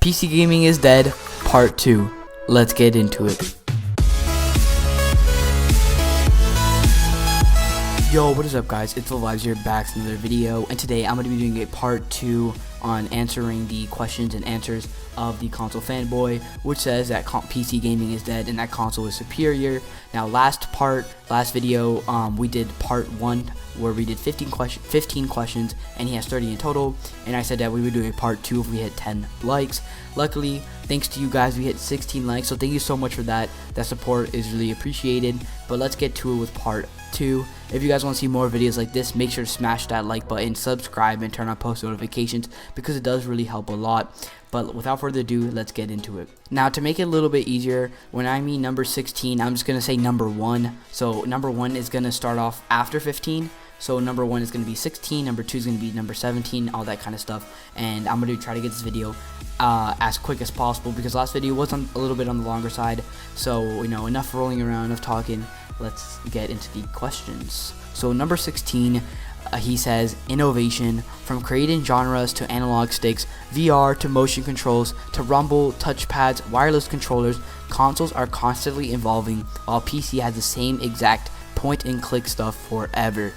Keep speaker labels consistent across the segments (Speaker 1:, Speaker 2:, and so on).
Speaker 1: PC Gaming is Dead, Part 2. Let's get into it. Yo, what is up guys, it's the Lives here, back with another video, and today I'm going to be doing a part 2 on answering the questions and answers of the console fanboy, which says that PC gaming is dead and that console is superior. Now last video, we did part 1 where we did 15 questions and he has 30 in total, and I said that we would do a part 2 if we hit 10 likes. Luckily, thanks to you guys, we hit 16 likes, so thank you so much for that. That support is really appreciated. But let's get to it with part 2. If you guys want to see more videos like this, make sure to smash that like button, subscribe, and turn on post notifications because it does really help a lot. But without further ado, let's get into it. Now, to make it a little bit easier, when I mean number 16, I'm just going to say number 1. So number 1 is going to start off after 15. So number 1 is going to be 16, number 2 is going to be number 17, all that kind of stuff. And I'm going to try to get this video as quick as possible because last video was a little bit on the longer side. So, you know, enough rolling around, enough talking. Let's get into the questions. So number 16, he says, innovation, from creating genres to analog sticks, VR to motion controls, to rumble, touchpads, wireless controllers, consoles are constantly evolving, while PC has the same exact point and click stuff forever.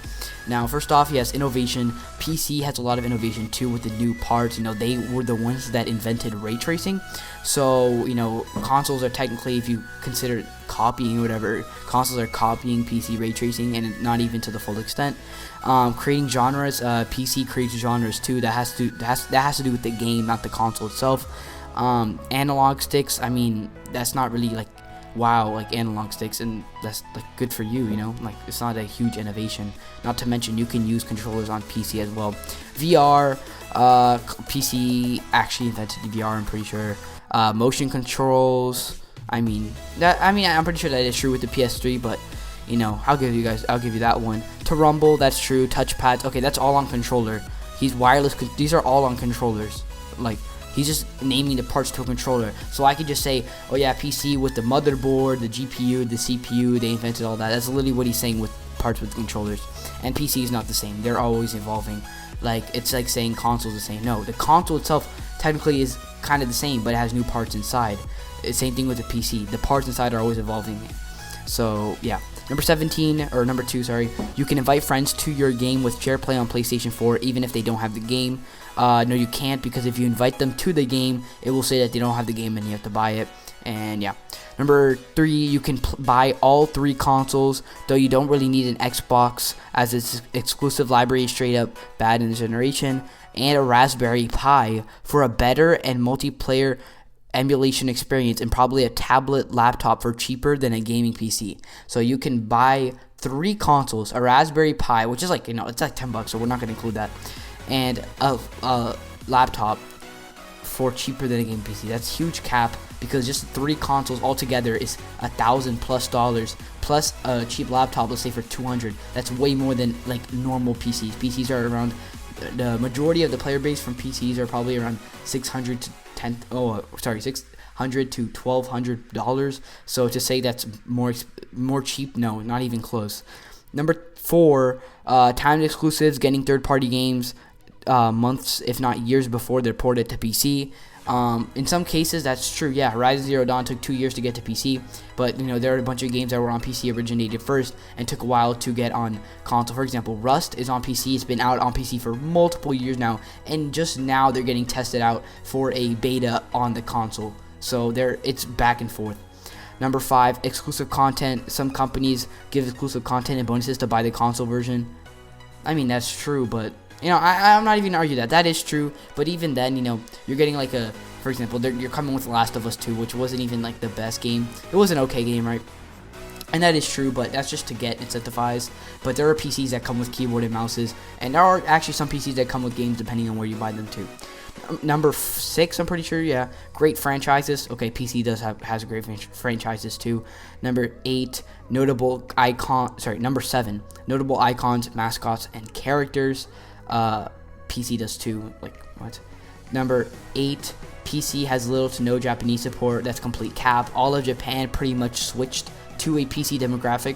Speaker 1: Now, first off, yes, innovation. PC has a lot of innovation too with the new parts. You know, they were the ones that invented ray tracing. So, you know, consoles are technically, if you consider copying or whatever, consoles are copying PC ray tracing, and not even to the full extent. Creating genres, PC creates genres too. That has to do with the game, not the console itself. Analog sticks, I mean, that's not really like, wow, like analog sticks, and that's like good for you, you know, like it's not a huge innovation. Not to mention you can use controllers on PC as well. VR, PC actually invented the VR, I'm pretty sure. Motion controls, I'm pretty sure that is true with the PS3, but you know, I'll give you that one. To rumble, that's true. Touchpads, okay, that's all on controller. These are all on controllers. Like, he's just naming the parts to a controller. So I could just say, oh yeah, PC with the motherboard, the GPU, the CPU, they invented all that. That's literally what he's saying with parts with controllers. And PC is not the same. They're always evolving. Like, it's like saying console's the same. No, the console itself technically is kind of the same, but it has new parts inside. Same thing with the PC. The parts inside are always evolving. So, yeah. Number 2, sorry. You can invite friends to your game with share play on PlayStation 4 even if they don't have the game. No, you can't, because if you invite them to the game, it will say that they don't have the game and you have to buy it. And yeah. Number 3, you can buy all 3 consoles, though you don't really need an Xbox, as its exclusive library is straight up bad in this generation, and a Raspberry Pi for a better and multiplayer emulation experience, and probably a tablet laptop for cheaper than a gaming PC. So you can buy 3 consoles, a Raspberry Pi, which is like, you know, it's like $10, so we're not going to include that, and a laptop for cheaper than a gaming PC. That's huge cap, because just 3 consoles altogether is $1,000+ plus a cheap laptop, let's say for $200. That's way more than like normal PCs. PCs are around, the majority of the player base from PCs are probably around $600 to $1,200. So to say that's more cheap, no, not even close. Number 4, timed exclusives, getting third-party games months, if not years, before they're ported to PC. In some cases, that's true. Yeah, Horizon Zero Dawn took 2 years to get to PC, but you know, there are a bunch of games that were on PC originated first and took a while to get on console. For example, Rust is on PC. It's been out on PC for multiple years now, and just now they're getting tested out for a beta on the console. So it's back and forth. Number 5, exclusive content. Some companies give exclusive content and bonuses to buy the console version. I mean, that's true, but you know, I'm not even gonna argue that. That is true, but even then, you know, you're getting like for example, you're coming with The Last of Us 2, which wasn't even like the best game. It was an okay game, right? And that is true, but that's just to get incentivized. But there are PCs that come with keyboard and mouses, and there are actually some PCs that come with games depending on where you buy them to. Number 6, I'm pretty sure, yeah, great franchises. Okay, PC has great franchises too. Number 8, number 7, notable icons, mascots, and characters. PC does too. Like, what? Number 8, PC has little to no Japanese support. That's complete cap. All of Japan pretty much switched to a PC demographic.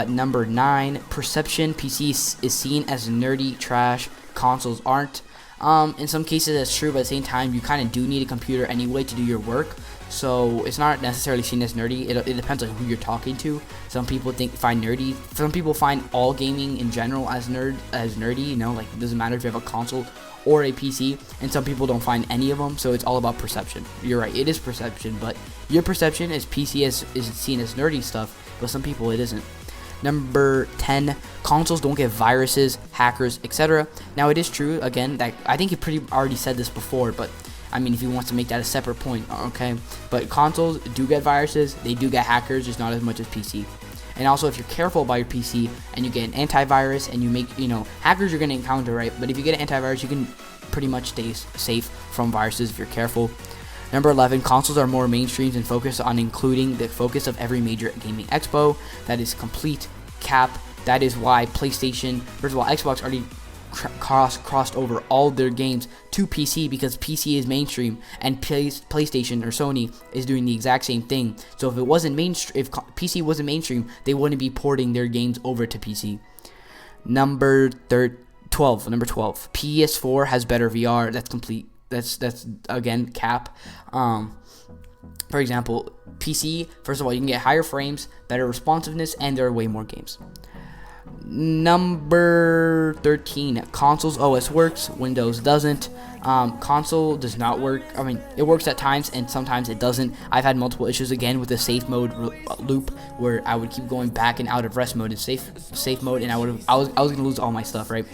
Speaker 1: Number 9, perception. PC is seen as nerdy trash. Consoles aren't. In some cases that's true, but at the same time you kind of do need a computer anyway to do your work. So it's not necessarily seen as nerdy. It depends on who you're talking to. Some people find nerdy. Some people find all gaming in general as nerdy. You know, like it doesn't matter if you have a console or a PC. And some people don't find any of them. So it's all about perception. You're right. It is perception, but your perception as PC is seen as nerdy stuff, but some people it isn't. Number 10, consoles don't get viruses, hackers, etc. Now it is true. Again, that I think you pretty already said this before, but I mean, if you want to make that a separate point, okay. But consoles do get viruses, they do get hackers, just not as much as PC. And also, if you're careful about your PC and you get an antivirus and you make, hackers you're going to encounter, right? But if you get an antivirus, you can pretty much stay safe from viruses if you're careful. Number 11, consoles are more mainstream and focus on including the focus of every major gaming expo. That is complete cap. That is why PlayStation, first of all, Xbox already crossed over all their games to PC because PC is mainstream, and PlayStation or Sony is doing the exact same thing. So if it wasn't mainstream, if PC wasn't mainstream, they wouldn't be porting their games over to PC. Number 12, PS4 has better VR. That's complete. That's again cap. For example, PC, first of all, you can get higher frames, better responsiveness, and there are way more games. Number 13, consoles OS works, Windows doesn't. Console does not work. I mean, it works at times and sometimes it doesn't. I've had multiple issues again with the safe mode loop where I would keep going back and out of rest mode and safe mode, and I was gonna lose all my stuff, right?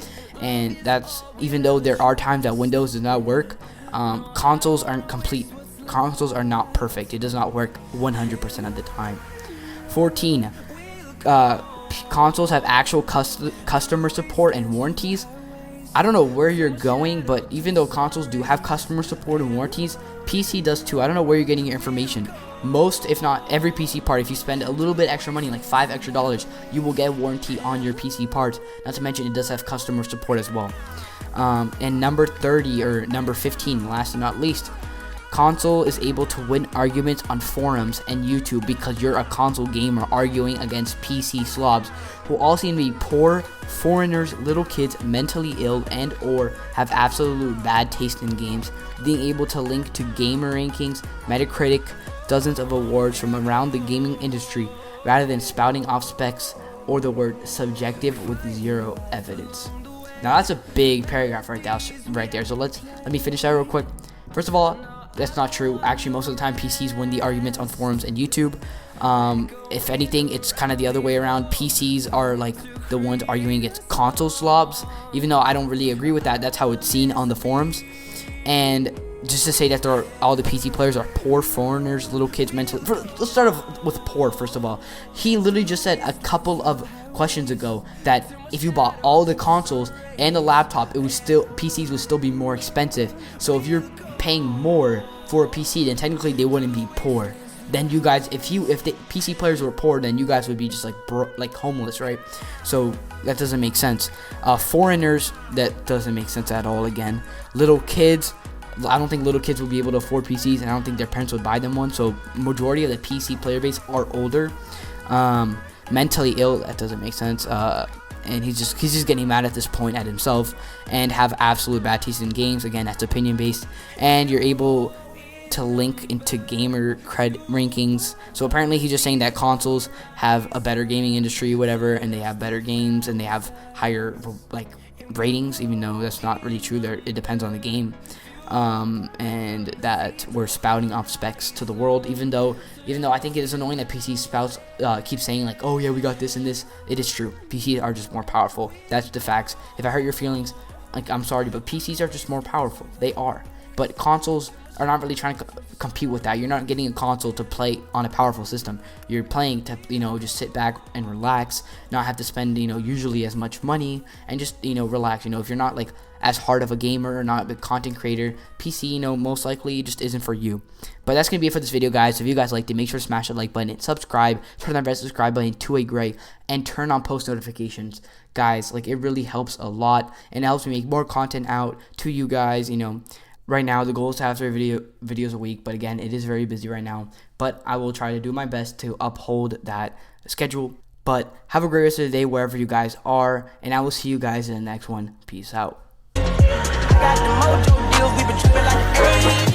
Speaker 1: And that's even though there are times that Windows does not work. Consoles aren't complete. Consoles are not perfect. It does not work 100% of the time. 14. Consoles have actual customer support and warranties. I don't know where you're going, but even though consoles do have customer support and warranties, PC does too. I don't know where you're getting your information. Most, if not every PC part, if you spend a little bit extra money, like $5 extra, you will get warranty on your PC parts. Not to mention it does have customer support as well. And number 30 or number 15, last and not least, console is able to win arguments on forums and YouTube because you're a console gamer arguing against PC slobs who all seem to be poor, foreigners, little kids, mentally ill, and or have absolute bad taste in games. Being able to link to gamer rankings, Metacritic, dozens of awards from around the gaming industry rather than spouting off specs or the word subjective with zero evidence. Now that's a big paragraph right there. So let me finish that real quick. First of all, that's not true. Actually, most of the time, PCs win the arguments on forums and YouTube. If anything, it's kind of the other way around. PCs are like the ones arguing against console slobs, even though I don't really agree with that. That's how it's seen on the forums. And just to say that all the PC players are poor foreigners, little kids, mentally. Let's start off with poor, first of all. He literally just said a couple of questions ago that if you bought all the consoles and the laptop, PCs would still be more expensive. So if you're paying more for a PC, then technically they wouldn't be poor. Then you guys, if the PC players were poor, then you guys would be just like homeless, right? So that doesn't make sense. Foreigners, that doesn't make sense at all. Again, little kids, I don't think little kids will be able to afford PCs, and I don't think their parents would buy them one. So majority of the PC player base are older. Mentally ill, that doesn't make sense. And he's just getting mad at this point at himself and have absolute bad taste in games. Again, that's opinion based, and you're able to link into gamer cred rankings. So apparently he's just saying that consoles have a better gaming industry, whatever, and they have better games and they have higher like ratings, even though that's not really true. It depends on the game. And that we're spouting off specs to the world, even though I think it is annoying that PC spouts keep saying like, oh yeah, we got this and this. It is true. PCs are just more powerful. That's the facts. If I hurt your feelings, like, I'm sorry, but PCs are just more powerful. They are. But consoles are not really trying to compete with that. You're not getting a console to play on a powerful system. You're playing to, just sit back and relax, not have to spend, usually as much money, and just, relax. If you're not like as hard of a gamer or not a content creator, PC, most likely just isn't for you. But that's going to be it for this video, guys. If you guys liked it, make sure to smash that like button and subscribe. Turn that red subscribe button to a gray and turn on post notifications. Guys, like, it really helps a lot and it helps me make more content out to you guys. Right now, the goal is to have 3 videos a week, but again, it is very busy right now. But I will try to do my best to uphold that schedule. But have a great rest of the day wherever you guys are, and I will see you guys in the next one. Peace out.
Speaker 2: I got the mojo deals, we been tripping like the 80s.